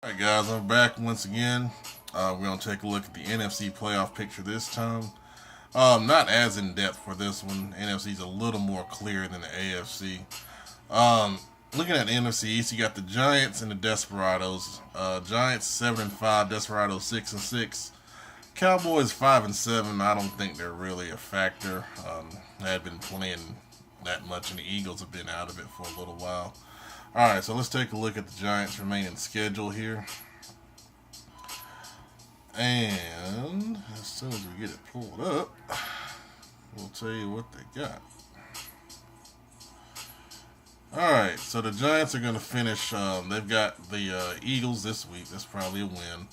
Alright guys, I'm back once again. We're going to take a look at the NFC playoff picture this time. Not as in-depth for this one. NFC is a little more clear than the AFC. Looking at the NFC East, you got the Giants and the Desperados. Giants 7-5, Desperados 6-6. Cowboys 5-7. I don't think they're really a factor. They had been playing that much, and the Eagles have been out of it for a little while. Alright, so let's take a look at the Giants' remaining schedule here. And as soon as we get it pulled up, we'll tell you what they got. Alright, so the Giants are going to finish, they've got the Eagles this week. That's probably a win.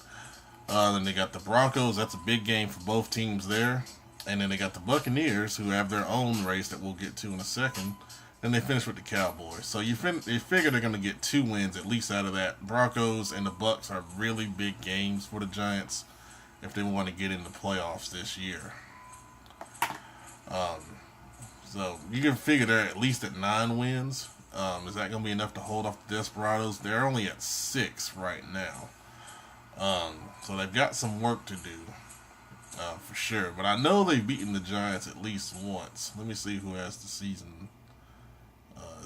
Then they got the Broncos. That's a big game for both teams there. And then they got the Buccaneers, who have their own race that we'll get to in a second. And they finish with the Cowboys. So you figure they're going to get 2 wins at least out of that. Broncos and the Bucs are really big games for the Giants if they want to get in the playoffs this year. So you can figure they're at least at 9 wins. Is that going to be enough to hold off the Desperados? They're only at 6 right now. So they've got some work to do for sure. But I know they've beaten the Giants at least once. Let me see who has the season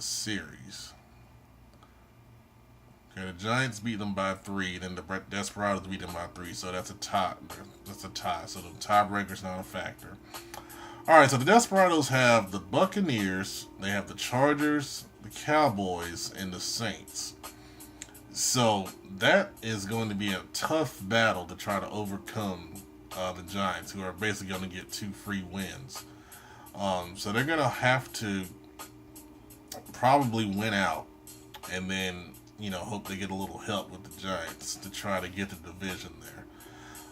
series. Okay, the Giants beat them by 3, then the Desperados beat them by 3, so that's a tie. That's a tie, so the tiebreaker's not a factor. Alright, so the Desperados have the Buccaneers, they have the Chargers, the Cowboys, and the Saints. So that is going to be a tough battle to try to overcome the Giants, who are basically going to get 2 free wins. So they're going to have to probably win out and then, hope they get a little help with the Giants to try to get the division there.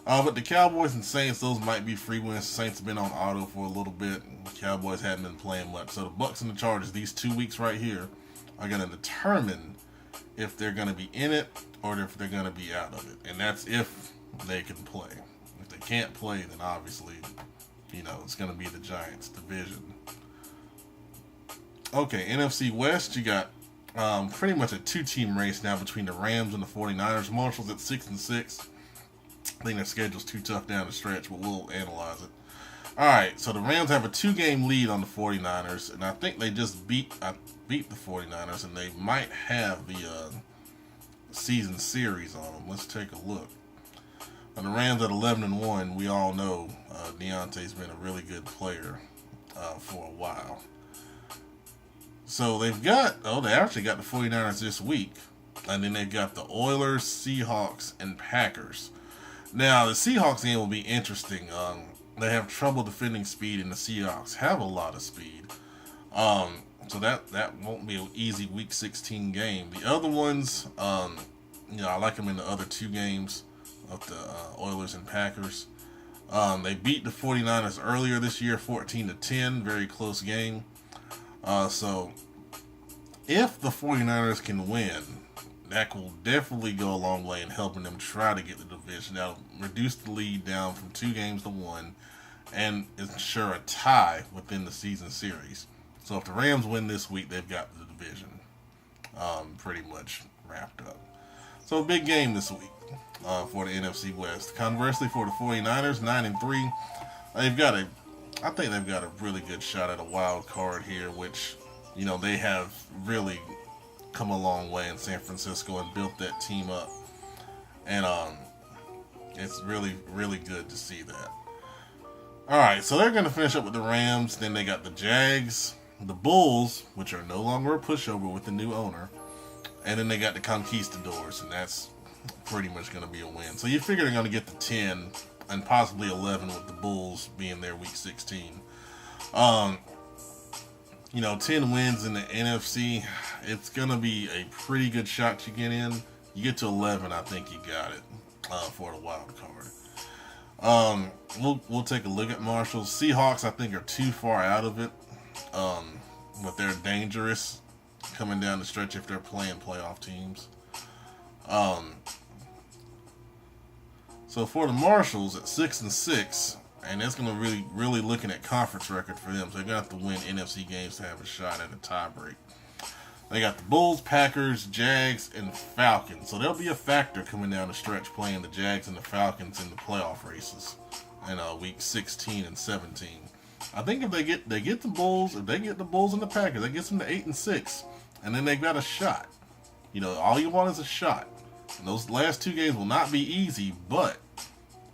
But the Cowboys and Saints, those might be free wins. The Saints have been on auto for a little bit. The Cowboys haven't been playing much. So the Bucs and the Chargers, these 2 weeks right here, are going to determine if they're going to be in it or if they're going to be out of it. And that's if they can play. If they can't play, then obviously, it's going to be the Giants division. Okay, NFC West, you got pretty much a 2-team race now between the Rams and the 49ers. Marshall's at 6-6. I think their schedule's too tough down the stretch, but we'll analyze it. Alright, so the Rams have a 2-game lead on the 49ers, and I think they just beat the 49ers, and they might have the season series on them. Let's take a look. And the Rams at 11-1, we all know Deontay's been a really good player for a while. So they actually got the 49ers this week. And then they've got the Oilers, Seahawks, and Packers. Now, the Seahawks game will be interesting. They have trouble defending speed, and the Seahawks have a lot of speed. So that won't be an easy Week 16 game. The other ones, I like them in the other 2 games of the Oilers and Packers. They beat the 49ers earlier this year, 14-10, very close game. So if the 49ers can win, that will definitely go a long way in helping them try to get the division. That'll reduce the lead down from 2 games to 1 and ensure a tie within the season series. So if the Rams win this week, they've got the division pretty much wrapped up. So a big game this week for the NFC West. Conversely, for the 49ers, 9-3, I think they've got a really good shot at a wild card here, which, they have really come a long way in San Francisco and built that team up. And it's really, really good to see that. Alright, so they're going to finish up with the Rams. Then they got the Jags, the Bulls, which are no longer a pushover with the new owner. And then they got the Conquistadors, and that's pretty much going to be a win. So you figure they're going to get the 10 and possibly 11 with the Bulls being their Week 16. 10 wins in the NFC, it's going to be a pretty good shot to get in. You get to 11, I think you got it for the wild card. We'll take a look at Marshall's. Seahawks, I think, are too far out of it, but they're dangerous coming down the stretch if they're playing playoff teams. So for the Marshalls at 6-6, and that's going to really looking at conference record for them. So they're going to have to win NFC games to have a shot at a tie break. They got the Bulls, Packers, Jags, and Falcons. So there'll be a factor coming down the stretch playing the Jags and the Falcons in the playoff races in week 16 and 17. I think if they get the Bulls, if they get the Bulls and the Packers, that gets them to 8 and 6, and then they've got a shot. You know, all you want is a shot. And those last two games will not be easy, but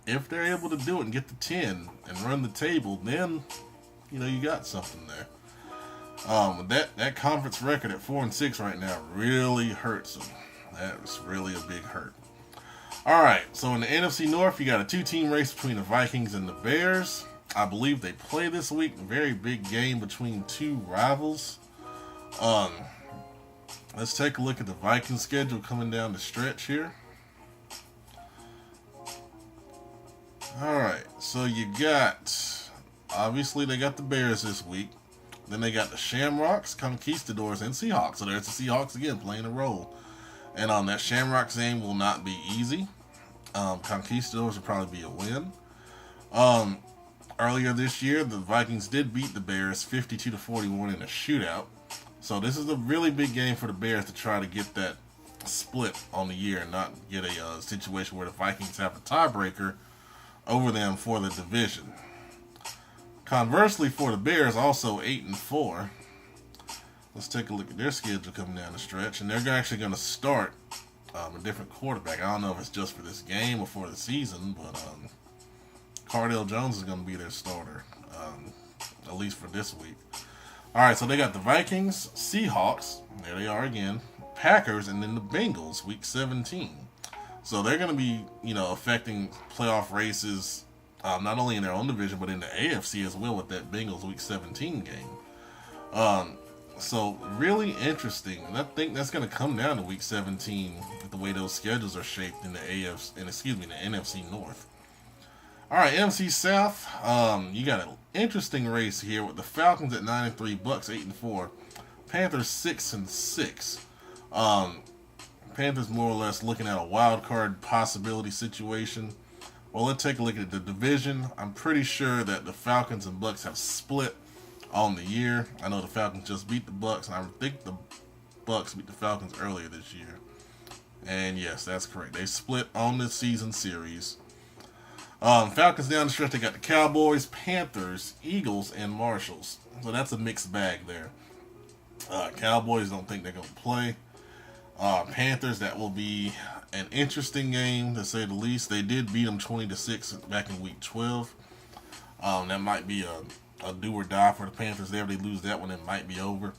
if they're able to do it and get to 10 and run the table, then you know you got something there. That conference record at 4 and 6 right now really hurts them. That's really a big hurt. All right, so in the NFC North, you got a two-team race between the Vikings and the Bears. I believe they play this week. Very big game between two rivals. Let's take a look at the Vikings schedule coming down the stretch here. All right, so you got, obviously they got the Bears this week. Then they got the Shamrocks, Conquistadors, and Seahawks. So there's the Seahawks again playing a role. And that Shamrocks game will not be easy. Conquistadors will probably be a win. Earlier this year, the Vikings did beat the Bears 52-41 in a shootout. So this is a really big game for the Bears to try to get that split on the year and not get a situation where the Vikings have a tiebreaker over them for the division. Conversely, for the Bears, also 8 and 4. Let's take a look at their schedule coming down the stretch, and they're actually going to start a different quarterback. I don't know if it's just for this game or for the season, but Cardale Jones is going to be their starter, at least for this week. All right, so they got the Vikings, Seahawks, there they are again, Packers, and then the Bengals, week 17. So they're going to be, affecting playoff races. Not only in their own division, but in the AFC as well with that Bengals Week 17 game. So really interesting. And I think that's going to come down to Week 17 with the way those schedules are shaped in the the NFC North. All right, NFC South. You got an interesting race here with the Falcons at 9 and 3, Bucks 8 and 4, Panthers 6 and 6. Panthers more or less looking at a wild card possibility situation. Well, let's take a look at the division. I'm pretty sure that the Falcons and Bucks have split on the year. I know the Falcons just beat the Bucks, and I think the Bucks beat the Falcons earlier this year. And yes, that's correct. They split on the season series. Falcons down the stretch, they got the Cowboys, Panthers, Eagles, and Marshalls. So that's a mixed bag there. Cowboys don't think they're going to play. Panthers, that will be an interesting game to say the least. They did beat them 20-6 back in week 12. That might be a do or die for the Panthers there. If they lose that one, it might be over.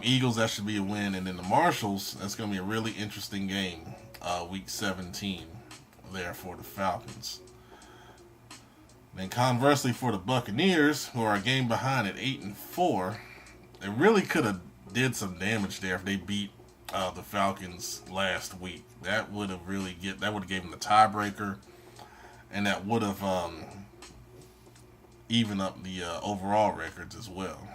Eagles, that should be a win. And then the Marshalls, that's going to be a really interesting game, week 17 there for the Falcons. Then conversely for the Buccaneers, who are a game behind at 8 and 4, they really could have did some damage there if they beat the Falcons last week. That would have gave them the tiebreaker, and that would have evened up the overall records as well.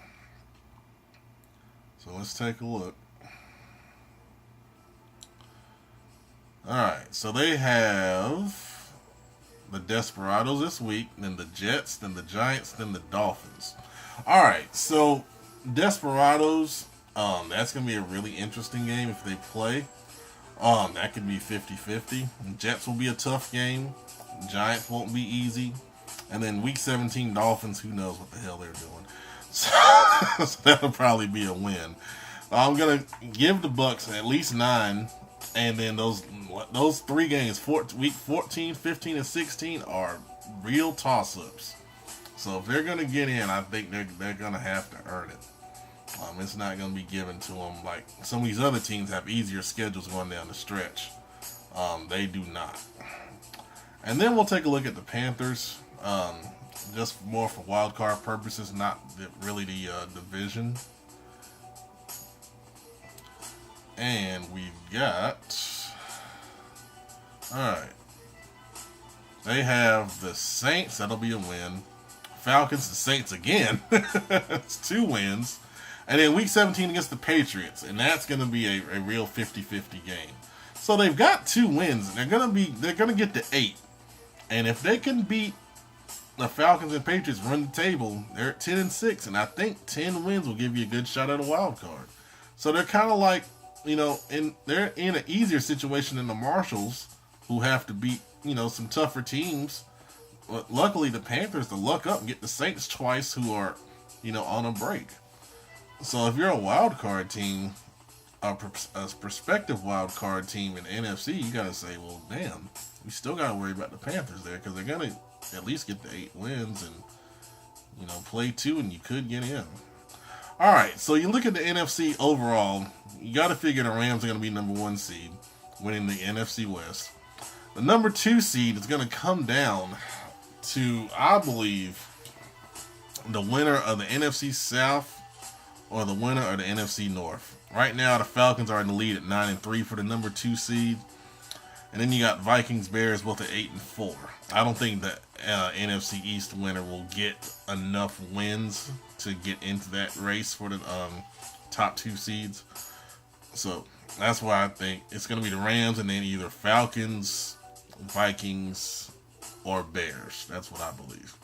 So let's take a look. All right, so they have the Desperados this week, then the Jets, then the Giants, then the Dolphins. All right, so Desperados, that's going to be a really interesting game if they play. That could be 50-50. Jets will be a tough game. Giants won't be easy. And then week 17 Dolphins, who knows what the hell they're doing. So that'll probably be a win. I'm going to give the Bucks at least 9. And then those three games, week 14, 15, and 16, are real toss-ups. So if they're going to get in, I think they're going to have to earn it. It's not going to be given to them like some of these other teams have easier schedules going down the stretch. They do not. And then we'll take a look at the Panthers, just more for wild card purposes, not really the division. And we've got, all right, they have the Saints. That'll be a win. Falcons, the Saints again. It's 2 wins. And then week 17 against the Patriots. And that's going to be a real 50-50 game. So they've got 2 wins. They're going to get to 8. And if they can beat the Falcons and Patriots, run the table, they're at 10 and 6. And I think 10 wins will give you a good shot at a wild card. So they're kind of like, they're in an easier situation than the Marshals, who have to beat, some tougher teams. But luckily, the Panthers to luck up and get the Saints twice, who are, on a break. So if you're a wild card team, a prospective wild card team in NFC, you gotta say, well, damn, we still gotta worry about the Panthers there, because they're gonna at least get the 8 wins and play 2, and you could get in. All right, so you look at the NFC overall. You got to figure the Rams are going to be number 1 seed, winning the NFC West. The number 2 seed is going to come down to, I believe, the winner of the NFC South or the winner of the NFC North. Right now, the Falcons are in the lead at 9-3 for the number 2 seed. And then you got Vikings, Bears, both at 8-4. I don't think the NFC East winner will get enough wins to get into that race for the top 2 seeds. So that's why I think it's going to be the Rams and then either Falcons, Vikings, or Bears. That's what I believe.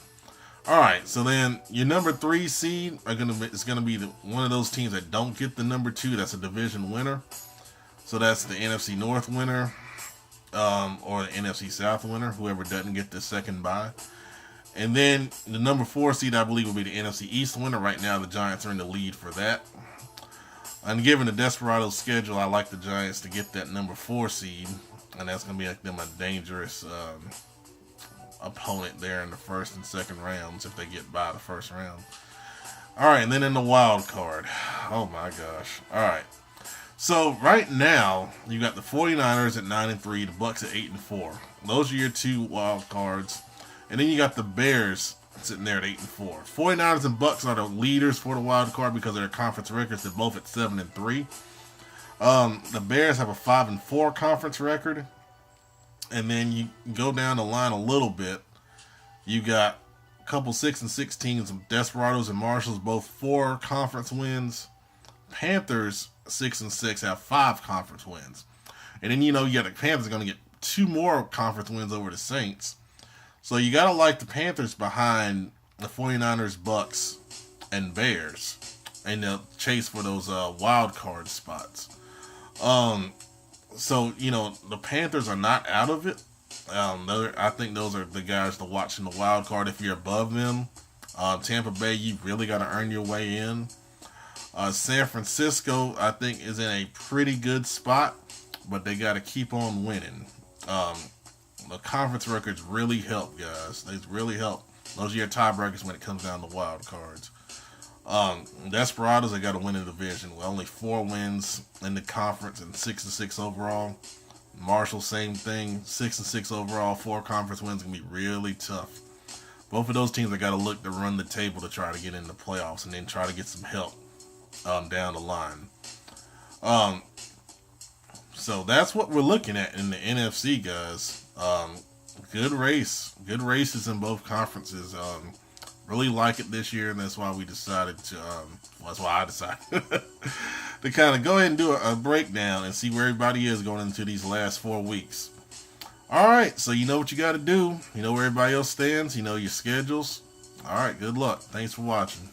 All right, so then your number 3 seed is going to be one of those teams that don't get the number 2. That's a division winner. So that's the NFC North winner. Or the NFC South winner, whoever doesn't get the second bye. And then the number 4 seed, I believe, will be the NFC East winner. Right now, the Giants are in the lead for that. And given the Desperados schedule, I like the Giants to get that number 4 seed. And that's going to be like them a dangerous opponent there in the first and second rounds if they get by the first round. All right, and then in the wild card. Oh, my gosh. All right. So right now, you got the 49ers at 9-3, the Bucks at 8-4. Those are your 2 wild cards. And then you got the Bears sitting there at 8-4. 49ers and Bucks are the leaders for the wild card because of their conference records. They're both at 7-3. The Bears have a 5-4 conference record. And then you go down the line a little bit. You got a couple 6-6 teams, Desperados and Marshals, both 4 conference wins. Panthers 6-6 have 5 conference wins. And then you got the Panthers going to get 2 more conference wins over the Saints. So you got to like the Panthers behind the 49ers, Bucks, and Bears. And they'll chase for those wild card spots. So, the Panthers are not out of it. I think those are the guys to watch in the wild card if you're above them. Tampa Bay, you really got to earn your way in. San Francisco, I think, is in a pretty good spot, but they got to keep on winning. The conference records really help, guys. They really help. Those are your tiebreakers when it comes down to wild cards. Desperados, they got to win the division with only 4 wins in the conference and 6-6 overall. Marshall, same thing, 6-6 overall, 4 conference wins, gonna be really tough. Both of those teams have got to look to run the table to try to get in the playoffs and then try to get some help down the line. So that's what we're looking at in the NFC, guys. Good races in both conferences. Really like it this year, and that's why we decided to. That's why I decided to kind of go ahead and do a breakdown and see where everybody is going into these last 4 weeks. All right, so you know what you got to do. You know where everybody else stands. You know your schedules. All right, good luck. Thanks for watching.